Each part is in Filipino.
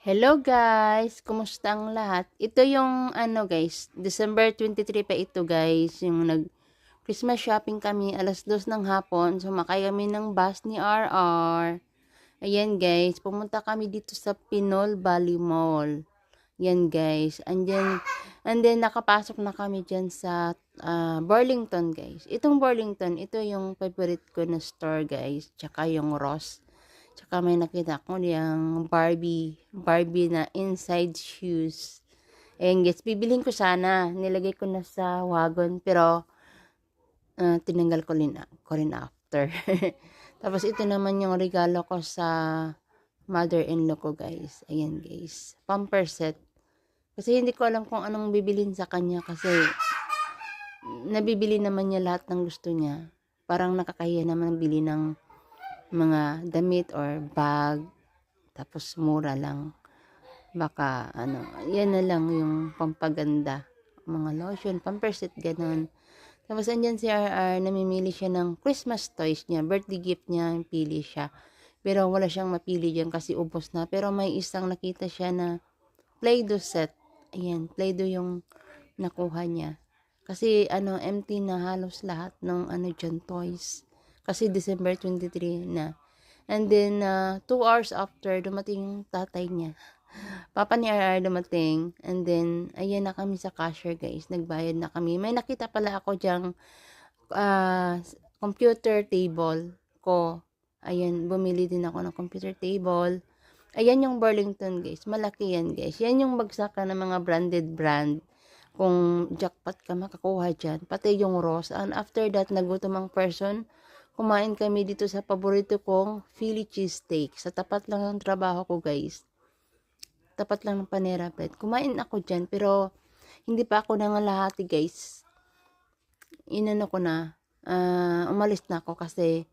Hello guys! Kumusta ang lahat? Ito yung guys, December 23 pa ito guys, yung Christmas shopping kami, alas 2 ng hapon, sumakay kami ng bus ni RR. Ayan guys, pumunta kami dito sa Pinol Valley Mall. Yan guys, and then nakapasok na kami dyan sa Burlington guys. Itong Burlington, ito yung favorite ko na store guys, tsaka yung Ross. Tsaka may nakita ko yung Barbie na inside shoes. Ayan guys, bibilhin ko sana. Nilagay ko na sa wagon, pero tinanggal ko rin after. Tapos ito naman yung regalo ko sa mother-in-law ko guys. Ayan guys, pamper set. Kasi hindi ko alam kung anong bibilin sa kanya kasi nabibili naman niya lahat ng gusto niya. Parang nakakahiya naman bili ng mga damit or bag, tapos mura lang. Baka yan na lang yung pampaganda, mga lotion, pampersit, ganun. Tapos andyan si RR, namimili siya ng Christmas toys niya, birthday gift niya, pili siya. Pero wala siyang mapili dyan kasi ubos na. Pero may isang nakita siya na Play-Doh set. Ayan, Play-Doh yung nakuha niya. Kasi empty na halos lahat ng dyan toys. Kasi December 23 na. And then 2 hours after dumating yung tatay niya. Papa ni RR dumating. And then ayan na kami sa cashier guys. Nagbayad na kami. May nakita pala ako diyang computer table ko. Ayan, bumili din ako ng computer table. Ayan yung Burlington guys. Malaki yan guys. Yan yung bagsakan ng mga branded brand. Kung jackpot ka makakuha dyan. Pati yung Ross. And after that, nagutom ang person. Kumain kami dito sa paborito kong Philly cheesesteak. Sa tapat lang ng trabaho ko guys. Tapat lang ng Panera Bread. Kumain ako dyan. Pero hindi pa ako nangalahati guys. Inano ko na. Umalis na ako kasi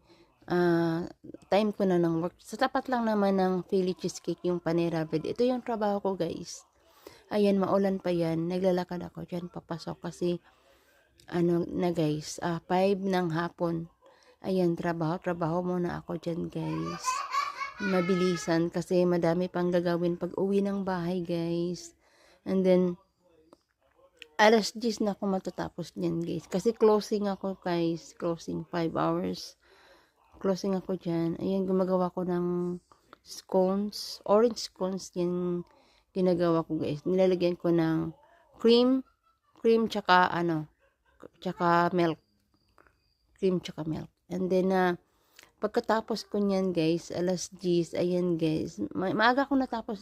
time ko na ng work. Sa tapat lang naman ng Philly cheesecake yung Panera Bread. Ito yung trabaho ko guys. Ayan, maulan pa yan. Naglalakad ako dyan, papasok kasi na guys, 5 ng hapon. Ayan, trabaho muna ako dyan guys. Mabilisan kasi madami pang gagawin pag uwi ng bahay guys. And then, alas 10 na ako matatapos dyan guys. Kasi closing ako guys, closing 5 hours. Closing ako dyan. Ayan, gumagawa ko ng scones, orange scones yan ginagawa ko guys. Nilalagyan ko ng cream tsaka tsaka milk. Cream tsaka milk. And then pagkatapos ko niyan guys, alas 10, ayan guys. Maaga ko natapos